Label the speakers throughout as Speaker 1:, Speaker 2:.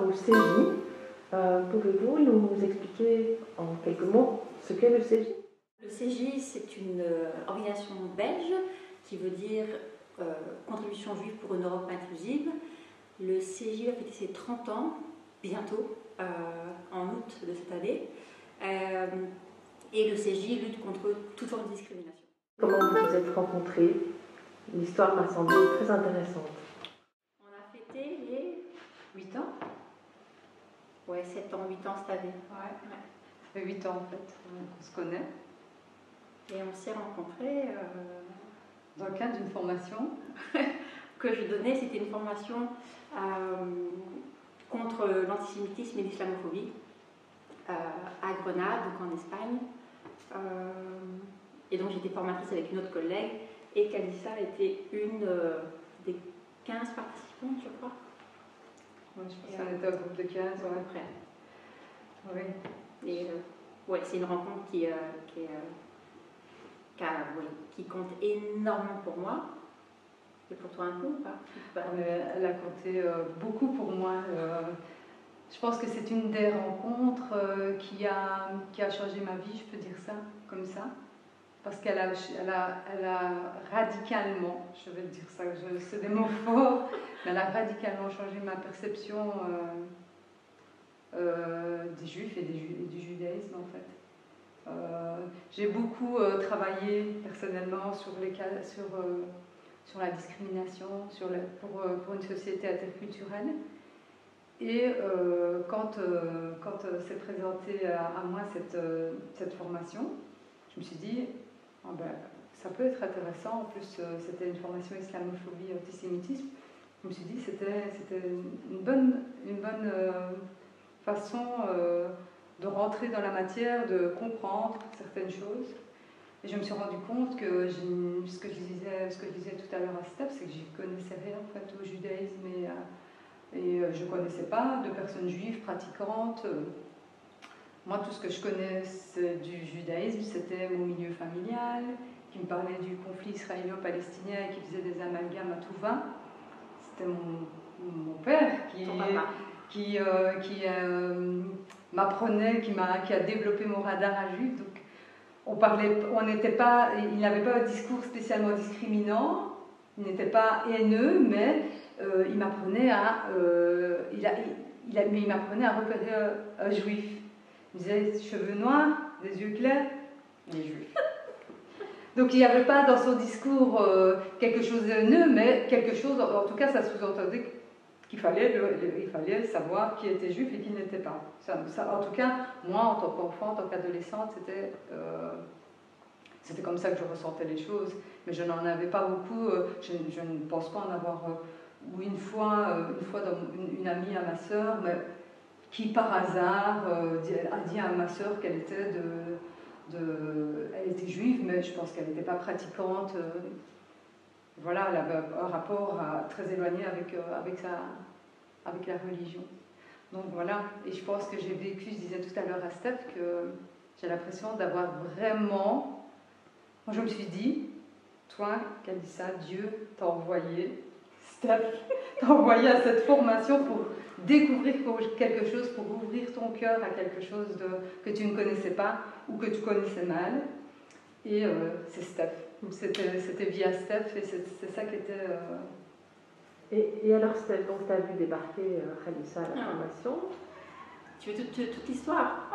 Speaker 1: au CJ. Pouvez-vous nous expliquer en quelques mots ce qu'est le CJ?
Speaker 2: Le CJ, c'est une organisation belge qui veut dire Contribution juive pour une Europe inclusive. Le CJ va fêter ses 30 ans, bientôt, en août de cette année. Et le CJ lutte contre toute forme de discrimination.
Speaker 1: Comment vous vous êtes rencontrés? L'histoire m'a semblé très intéressante.
Speaker 2: On a fêté les 8 ans. Ouais, 7 ans, 8 ans cette année.
Speaker 3: Ouais. Ça fait 8 ans en fait, on se connaît.
Speaker 2: Et on s'est rencontrés
Speaker 3: dans le cadre d'une formation
Speaker 2: que je donnais. C'était une formation contre l'antisémitisme et l'islamophobie à Grenade, donc en Espagne. Et donc j'étais formatrice avec une autre collègue et Kalissa était une des 15 participantes, je crois.
Speaker 3: Ouais, je pense qu'on était au groupe de 15,
Speaker 2: à peu près.
Speaker 3: Oui.
Speaker 2: Et ouais, c'est une rencontre qui compte énormément pour moi. Et pour toi un peu ou pas?
Speaker 3: Elle a compté beaucoup pour moi. Je pense que c'est une des rencontres qui a changé ma vie, je peux dire ça, comme ça. Parce qu'elle a radicalement, je vais dire ça, c'est des mots forts, mais elle a radicalement changé ma perception des juifs et du judaïsme en fait. J'ai beaucoup travaillé personnellement sur la discrimination, pour une société interculturelle. Et quand s'est présentée à moi cette formation, je me suis dit, ah ben, ça peut être intéressant. En plus, c'était une formation islamophobie, antisémitisme. Je me suis dit, c'était une bonne façon de rentrer dans la matière, de comprendre certaines choses. Et je me suis rendu compte que ce que je disais tout à l'heure à Steph, c'est que je ne connaissais rien en fait, au judaïsme et je ne connaissais pas de personnes juives pratiquantes. Moi, tout ce que je connaissais du judaïsme, c'était mon milieu familial, qui me parlait du conflit israélo-palestinien et qui faisait des amalgames à tout va. C'était mon père qui m'apprenait, qui a développé mon radar à juif. Donc, il n'avait pas un discours spécialement discriminant, il n'était pas haineux, mais il m'apprenait à repérer un juif. Il disait cheveux noirs, des yeux clairs, il est juif. Donc il n'y avait pas dans son discours quelque chose de haineux, mais quelque chose, en tout cas ça sous-entendait qu'il fallait savoir qui était juif et qui n'était pas. En tout cas, moi en tant qu'enfant, en tant qu'adolescente, c'était comme ça que je ressentais les choses. Mais je n'en avais pas beaucoup, je ne pense pas en avoir... ou une fois une amie à ma sœur, mais qui par hasard a dit à ma sœur qu'elle était elle était juive, mais je pense qu'elle n'était pas pratiquante. Voilà, elle avait un rapport très éloigné avec la religion. Donc voilà, et je pense que j'ai vécu, je disais tout à l'heure à Steph, que j'ai l'impression d'avoir vraiment... Moi je me suis dit, toi, Kalissa, Dieu t'a envoyé, Steph, t'a envoyé à cette formation pour découvrir quelque chose, pour ouvrir ton cœur à quelque chose que tu ne connaissais pas ou que tu connaissais mal. Et c'est Steph. C'était via Steph et c'est ça qui était...
Speaker 1: Et alors Steph, donc tu as vu débarquer Kalissa à la formation.
Speaker 2: Tu veux toute l'histoire?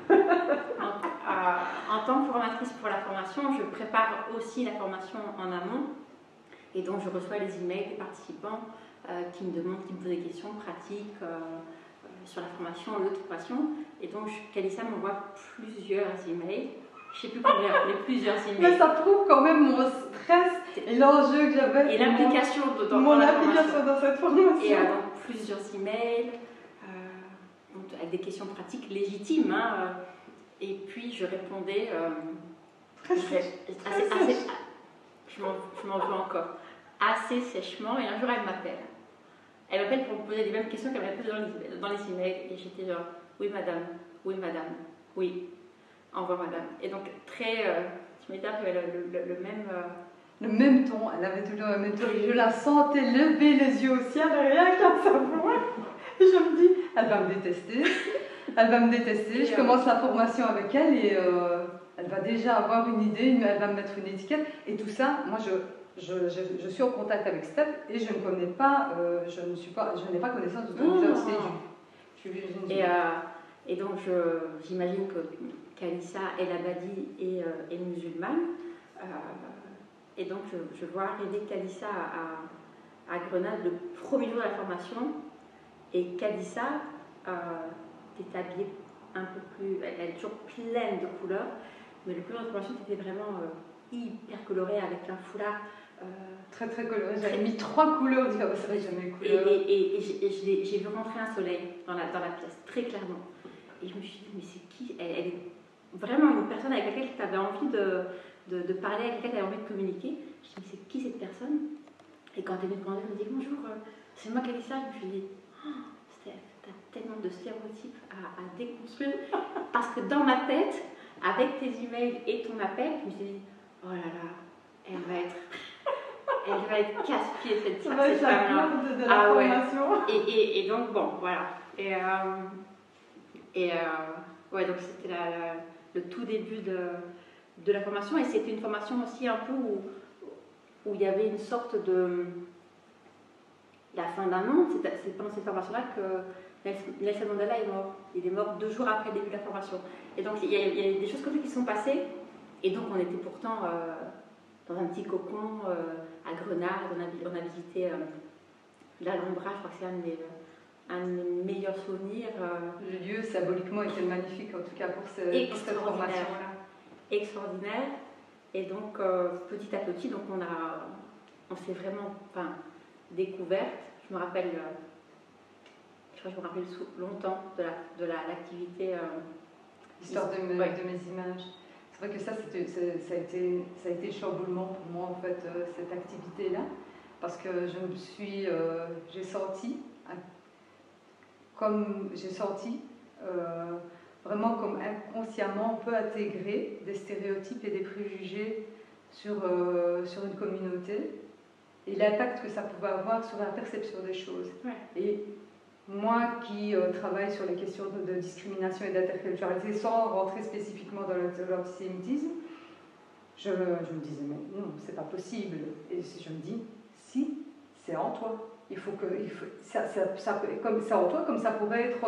Speaker 2: Alors, en tant que formatrice pour la formation, je prépare aussi la formation en amont. Et donc je reçois les emails des participants qui me posent des questions pratiques sur la formation, l'autre formation. Et donc Kalissa m'envoie plusieurs emails. Je ne sais plus combien, mais plusieurs emails.
Speaker 3: Mais ça prouve quand même mon stress et l'enjeu que j'avais.
Speaker 2: Et l'implication
Speaker 3: mon implication dans cette formation.
Speaker 2: Et donc plusieurs emails avec des questions pratiques légitimes. Et puis je répondais je m'en veux encore, assez sèchement. Et un jour elle m'appelle pour me poser les mêmes questions qu'elle m'avait posées dans les emails. Et j'étais genre, oui madame, oui, au revoir madame. Et donc je m'étais appelé
Speaker 3: le même ton, elle avait toujours le même ton. Je la sentais lever les yeux au ciel, rien qu'à sa voix. je me dis, elle va me détester. Elle va me détester. Je commence la formation avec elle et elle va déjà avoir une idée, elle va me mettre une étiquette. Et tout ça, moi, je suis en contact avec Steph et je ne connais pas, je n'ai pas connaissance de ton visage.
Speaker 2: Et donc, j'imagine que Kalissa El Abadi est musulmane. Et donc, je vois arriver Kalissa à Grenade le premier jour de la formation. Et Kalissa est habillée un peu plus. Elle est toujours pleine de couleurs. Mais le premier jour de la formation, c'était vraiment hyper coloré avec un foulard.
Speaker 3: Très très coloré. J'avais mis 3 couleurs différentes. C'est vrai que j'aimais les couleurs.
Speaker 2: Et j'ai vu rentrer un soleil dans la pièce, très clairement. Et je me suis dit, mais c'est qui elle est vraiment une personne avec laquelle tu avais envie de parler, avec laquelle tu avais envie de communiquer. Je me suis dit, mais c'est qui cette personne? Et quand elle est venue me demander, elle me dit, bonjour, c'est moi Kalissa. Je me suis dit, oh, Steph, tu as tellement de stéréotypes à déconstruire. Parce que dans ma tête, avec tes emails et ton appel, je me suis dit, oh là là, elle va être casse-pied cette femme-là.
Speaker 3: De la formation.
Speaker 2: Ouais. Et donc, bon, voilà. Ouais, donc c'était le tout début de la formation. Et c'était une formation aussi un peu où il y avait une sorte de. La fin d'un monde, c'est pendant cette formation-là que Nelson Mandela est mort. Il est mort 2 jours après le début de la formation. Et donc, il y a des choses comme ça qui sont passées. Et donc, on était pourtant dans un petit cocon à Grenade. On a visité l'Alhambra, je crois que c'est un de mes meilleurs souvenirs.
Speaker 3: Le lieu, symboliquement, était magnifique, en tout cas pour cette formation-là.
Speaker 2: Extraordinaire. Et donc, petit à petit, donc on s'est vraiment découverte. Je me rappelle longtemps de l'activité.
Speaker 3: L'histoire de mes images. C'est vrai que ça a été le chamboulement pour moi, en fait, cette activité-là. Parce que j'ai sorti vraiment comme inconsciemment on peut intégrer des stéréotypes et des préjugés sur une communauté et l'impact que ça pouvait avoir sur la perception des choses.
Speaker 2: Ouais.
Speaker 3: Et moi qui travaille sur les questions de discrimination et d'interculturalité sans rentrer spécifiquement dans l'antisémitisme, je me disais mais non, c'est pas possible. Et je me dis si, c'est en toi. Comme ça en toi, comme ça pourrait être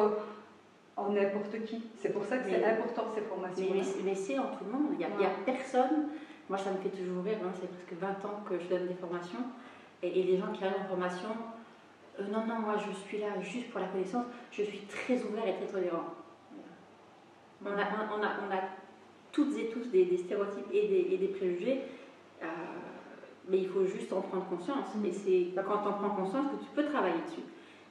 Speaker 3: en n'importe qui. C'est pour ça que c'est important ces formations.
Speaker 2: Mais c'est en tout le monde. Il n'y a personne. Moi, ça me fait toujours rire. C'est presque 20 ans que je donne des formations. Et les gens qui arrivent en formation, non, moi je suis là juste pour la connaissance. Je suis très ouvert et très tolérant. On a toutes et tous des stéréotypes et des préjugés. Mais il faut juste en prendre conscience. Et c'est quand tu en prends conscience que tu peux travailler dessus.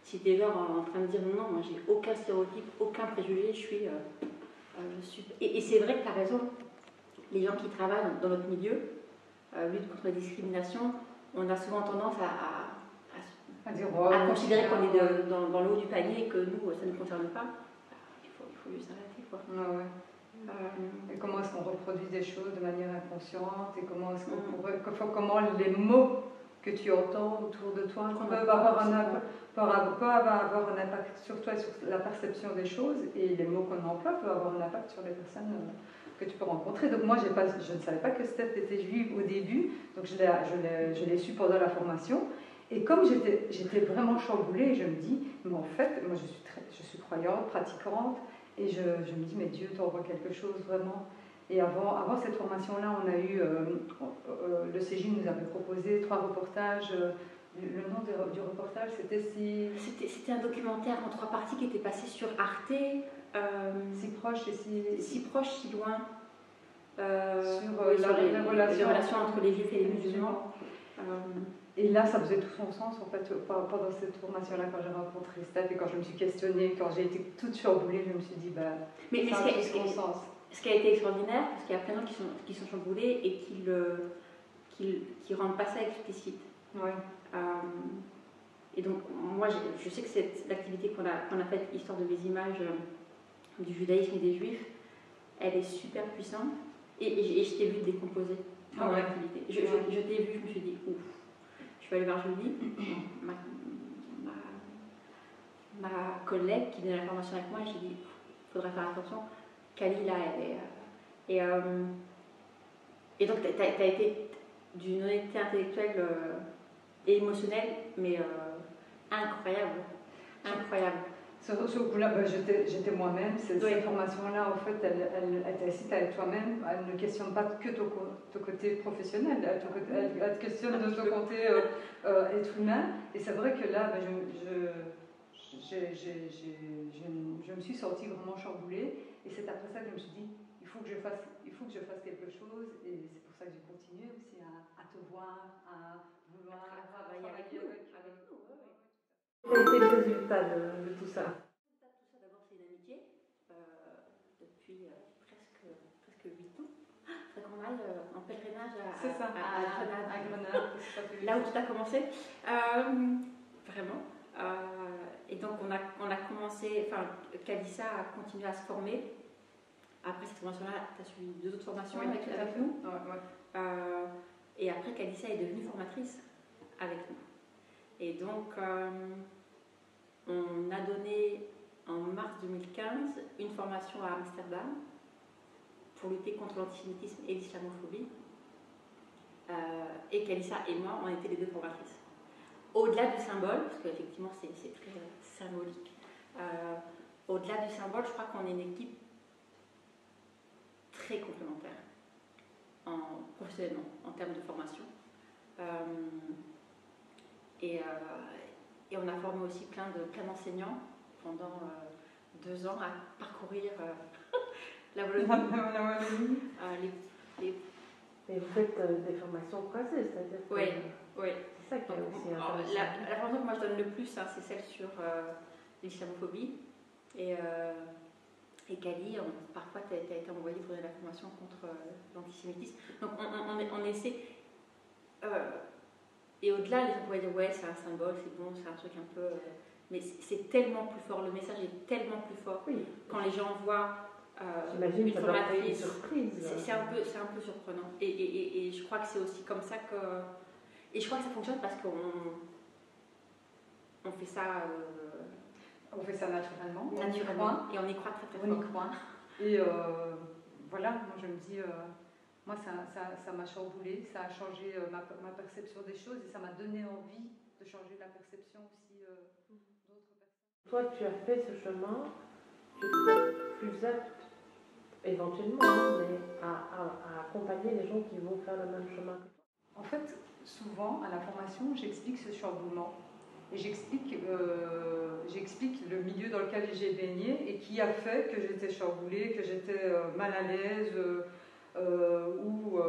Speaker 2: Si tu es genre en train de dire non, moi j'ai aucun stéréotype, aucun préjugé, je suis. Et c'est vrai que tu as raison. Les gens qui travaillent dans notre milieu, lutte contre la discrimination, on a souvent tendance à considérer qu'on est dans le haut du panier et que nous, ça ne nous concerne pas. Il faut juste arrêter, quoi.
Speaker 3: Ouais. Et comment est-ce qu'on reproduit des choses de manière inconsciente et comment est-ce qu'on pourrait, comment les mots que tu entends autour de toi peuvent avoir un impact sur toi et sur la perception des choses, et les mots qu'on emploie peuvent avoir un impact sur les personnes que tu peux rencontrer. Donc moi je ne savais pas que Steph était juive au début, donc je l'ai su pendant la formation, et comme j'étais vraiment chamboulée, je me dis mais en fait moi je suis croyante, pratiquante. Et je me dis, mais Dieu t'envoie quelque chose vraiment. Et avant cette formation-là, on a eu, le CJ nous avait proposé 3 reportages. Le nom du reportage, c'était
Speaker 2: C'était un documentaire en 3 parties qui était passé sur Arte.
Speaker 3: Si proche et
Speaker 2: si proche, si loin.
Speaker 3: Sur les
Speaker 2: relations entre les juifs et les musulmans.
Speaker 3: Et là, ça faisait tout son sens, en fait, pendant cette formation-là, quand j'ai rencontré Steph et quand je me suis questionnée, quand j'ai été toute chamboulée, je me suis dit, ça a tout son sens.
Speaker 2: Ce qui a été extraordinaire, parce qu'il y a plein de gens qui sont chamboulés et qui rendent pas ça explicite.
Speaker 3: Ouais.
Speaker 2: Et donc, moi, je sais que l'activité qu'on a faite, Histoire de mes images du judaïsme et des juifs, elle est super puissante. Et je t'ai vu décomposer pendant l'activité. Je t'ai vu, je me suis dit, ouf. Je suis allée voir Julie. ma collègue qui donnait la formation avec moi, j'ai dit, il faudrait faire attention. Kali, là, elle est... et donc, tu as été d'une honnêteté intellectuelle et émotionnelle, mais incroyable. Incroyable.
Speaker 3: Ce coup-là, ben, j'étais moi-même. Cette formation-là, en fait, elle t'incite à être toi-même. Elle ne questionne pas que ton côté professionnel, elle te questionne de ton côté être humain. Et c'est vrai que là, ben, je me suis sentie vraiment chamboulée. Et c'est après ça que je me suis dit, il faut que je fasse quelque chose. Et c'est pour ça que j'ai continué aussi à te voir, à vouloir
Speaker 2: travailler avec nous.
Speaker 1: Quel a été le résultat de tout ça?
Speaker 2: Le résultat de tout ça, d'abord, c'est une amitié depuis presque 8 ans. Il faudrait qu'on aille en pèlerinage à Grenade. Là où tout a commencé. Vraiment. Et donc, on a commencé, enfin, Kalissa a continué à se former. Après cette formation-là, tu as suivi 2 autres formations avec nous. Et après, Kalissa est devenue formatrice avec nous. Et donc, on a donné en mars 2015 une formation à Amsterdam pour lutter contre l'antisémitisme et l'islamophobie. Et Kalissa et moi, on était les 2 formatrices. Au-delà du symbole, parce qu'effectivement c'est très symbolique, au-delà du symbole, je crois qu'on est une équipe très complémentaire, professionnellement, en termes de formation. Et on a formé aussi plein d'enseignants pendant 2 ans à parcourir la Wallonie.
Speaker 1: Et vous faites des formations croisées, c'est-à-dire que...
Speaker 2: Oui.
Speaker 1: C'est ça qui est aussi intéressant.
Speaker 2: La formation que moi je donne le plus, hein, c'est celle sur l'islamophobie. Et Kali, parfois tu as été envoyé pour donner la formation contre l'antisémitisme. Donc on essaie... et au-delà, les gens pourraient dire, ouais, c'est un symbole, c'est bon, c'est un truc un peu... mais c'est tellement plus fort, le message est tellement plus fort.
Speaker 1: Oui.
Speaker 2: Quand les gens voient
Speaker 1: une formatrice,
Speaker 2: c'est un peu surprenant. Et je crois que c'est aussi comme ça que... Et je crois que ça fonctionne parce qu'on fait ça...
Speaker 3: on fait ça naturellement.
Speaker 2: Et on y croit très fort.
Speaker 3: On y croit. Et voilà, moi je me dis... moi, ça m'a chamboulée, ça a changé ma perception des choses et ça m'a donné envie de changer la perception aussi d'autres personnes.
Speaker 1: Toi, tu as fait ce chemin, tu es plus apte, éventuellement, mais à accompagner les gens qui vont faire le même chemin que toi.
Speaker 3: En fait, souvent, à la formation, j'explique ce chamboulement. Et j'explique le milieu dans lequel j'ai baigné et qui a fait que j'étais chamboulée, que j'étais mal à l'aise, ou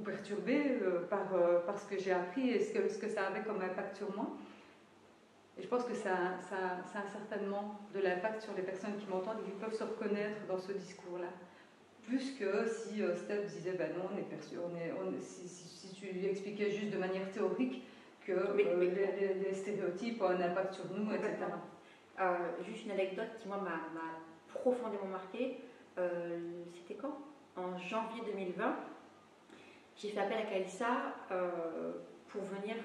Speaker 3: perturbée par ce que j'ai appris et ce que ça avait comme impact sur moi. Et je pense que ça a certainement de l'impact sur les personnes qui m'entendent et qui peuvent se reconnaître dans ce discours-là. Plus que si Steph disait, ben non, on est perçu, si tu lui expliquais juste de manière théorique que les stéréotypes ont un impact sur nous, etc.
Speaker 2: Juste une anecdote qui, moi, m'a profondément marquée. C'était quand? En janvier 2020, j'ai fait appel à Kalissa pour venir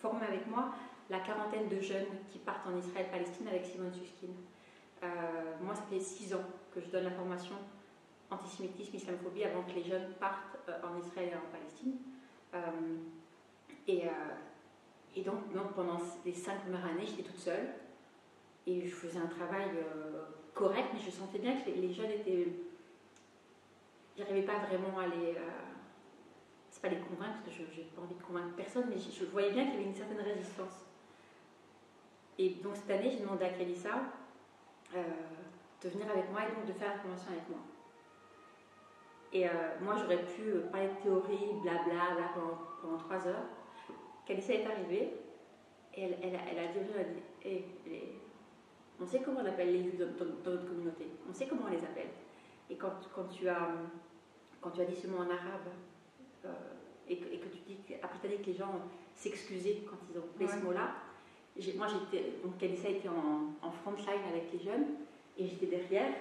Speaker 2: former avec moi la quarantaine de jeunes qui partent en Israël-Palestine avec Simone Susskind. Moi, ça fait 6 ans que je donne la formation antisémitisme, islamophobie avant que les jeunes partent en Israël et en Palestine. Et donc pendant les 5 premières années, j'étais toute seule et je faisais un travail correct, mais je sentais bien que les jeunes étaient... J'arrivais pas vraiment à les... c'est pas les convaincre, parce que je n'ai pas envie de convaincre personne, mais je voyais bien qu'il y avait une certaine résistance. Et donc cette année, j'ai demandé à Kalissa de venir avec moi et donc de faire la formation avec moi. Et moi, j'aurais pu parler de théorie, blabla, pendant 3 heures. Kalissa est arrivée et elle a dit, on sait comment on appelle les juifs dans notre communauté, on sait comment on les appelle. Et quand tu as dit ce mot en arabe et que tu dis après tu as dit que les gens s'excusaient quand ils ont pris ce mot-là, donc Kalissa était en front line avec les jeunes et j'étais derrière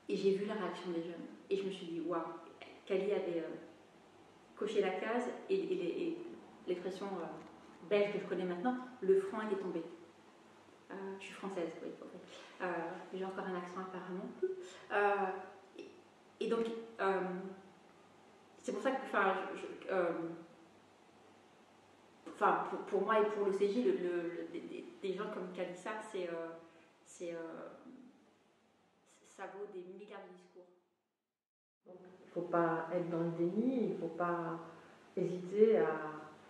Speaker 2: et j'ai vu la réaction des jeunes et je me suis dit waouh, Kali avait coché la case et l'expression belge que je connais maintenant, le frein était tombé. Je suis française, oui. J'ai encore un accent apparemment. Et donc, c'est pour ça que, pour moi et pour le CJ, des gens comme Kalissa, ça vaut des milliards de discours.
Speaker 1: Donc, il ne faut pas être dans le déni, il ne faut pas hésiter à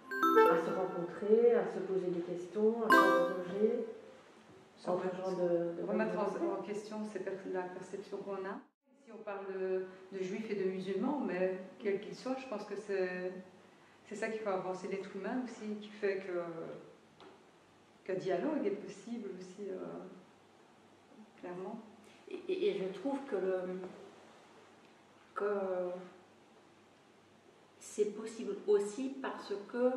Speaker 1: se rencontrer, à se poser des questions, à s'interroger.
Speaker 3: Remettre en question la perception qu'on a. Si on parle de juifs et de musulmans, mais quels qu'ils soient, je pense que c'est ça qui fait avancer l'être humain aussi, qui fait qu'un dialogue est possible aussi, clairement.
Speaker 2: Et je trouve que c'est possible aussi parce que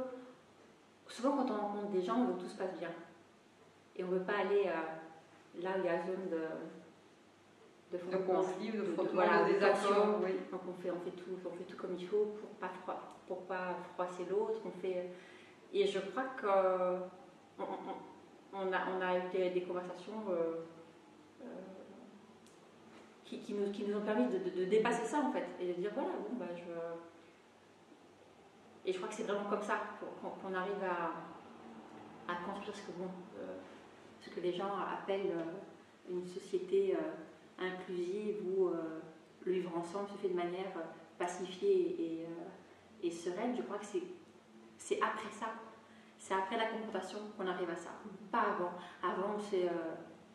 Speaker 2: souvent quand on rencontre des gens, on veut que tout se passe bien. Et on ne veut pas aller là où il y a zone de
Speaker 3: conflit, de frottement,
Speaker 2: voilà,
Speaker 3: de désaccord. Oui.
Speaker 2: Donc on fait tout comme il faut pour pas froisser l'autre. Et je crois qu'on a eu des conversations qui nous ont permis de dépasser ça en fait et de dire voilà, bon, et je crois que c'est vraiment comme ça qu'on arrive à construire ce que les gens appellent une société inclusive où le vivre ensemble se fait de manière pacifiée et sereine. Je crois que c'est après ça, c'est après la confrontation qu'on arrive à ça, pas avant. Avant, c'est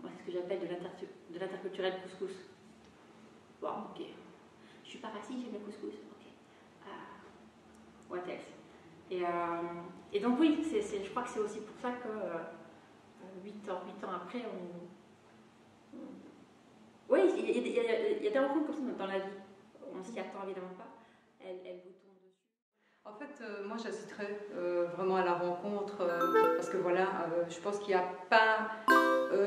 Speaker 2: ce que j'appelle de l'interculturel couscous. Bon, ok, je suis pas raciste, j'aime le couscous, ok. What else? Et donc oui, je crois que c'est aussi pour ça que 8 ans après, oui, il y a des rencontres comme ça dans la vie. On s'y attend évidemment pas. Elle vous tombe dessus.
Speaker 3: En fait, moi j'assisterais vraiment à la rencontre parce que voilà, je pense qu'il n'y a pas.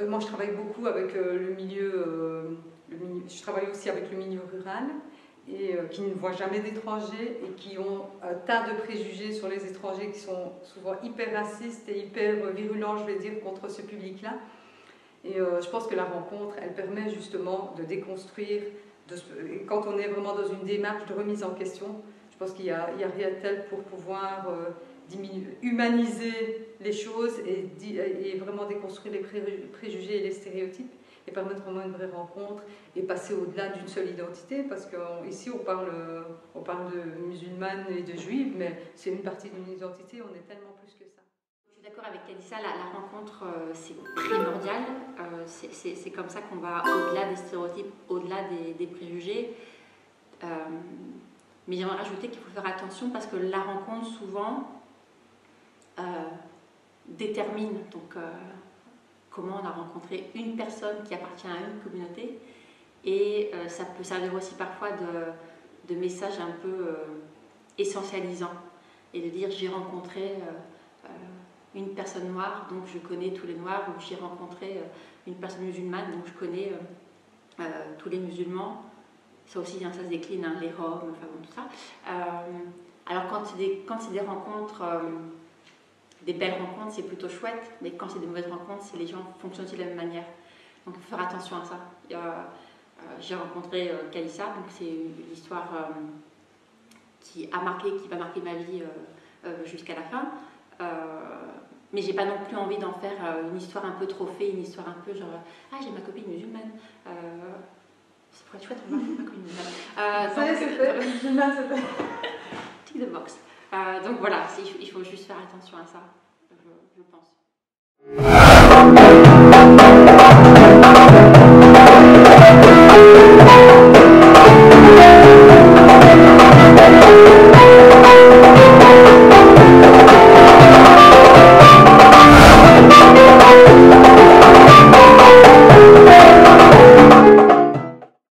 Speaker 3: Moi je travaille beaucoup avec le milieu. Je travaille aussi avec le milieu rural et qui ne voient jamais d'étrangers et qui ont un tas de préjugés sur les étrangers qui sont souvent hyper racistes et hyper virulents, je vais dire, contre ce public-là. Et je pense que la rencontre, elle permet justement de déconstruire, quand on est vraiment dans une démarche de remise en question, je pense qu'il y a rien de tel pour pouvoir humaniser les choses et vraiment déconstruire les préjugés et les stéréotypes et permettre vraiment une vraie rencontre et passer au-delà d'une seule identité, parce qu'ici on parle de musulmanes et de juifs, mais c'est une partie d'une identité, on est tellement plus que ça.
Speaker 2: Je suis d'accord avec Kalissa, la rencontre c'est primordial, c'est comme ça qu'on va au-delà des stéréotypes, au-delà des préjugés, mais j'aimerais rajouter qu'il faut faire attention parce que la rencontre souvent détermine donc, comment on a rencontré une personne qui appartient à une communauté et ça peut servir aussi parfois de message un peu essentialisant et de dire j'ai rencontré une personne noire donc je connais tous les noirs ou j'ai rencontré une personne musulmane donc je connais tous les musulmans. Ça aussi ça se décline, hein, les Roms, enfin bon, tout ça. Alors quand c'est des rencontres des belles rencontres, c'est plutôt chouette, mais quand c'est des mauvaises rencontres, les gens fonctionnent aussi de la même manière. Donc il faut faire attention à ça. J'ai rencontré Kalissa, donc c'est une histoire qui va marquer ma vie jusqu'à la fin. Mais j'ai pas non plus envie d'en faire une histoire un peu trophée, une histoire un peu genre j'ai ma copine musulmane. Ça pourrait être chouette, on va ma copine musulmane.
Speaker 3: Ça y est, c'est fait, musulmane, c'est fait.
Speaker 2: Tick the box. Donc voilà, il faut juste faire attention à ça, je pense.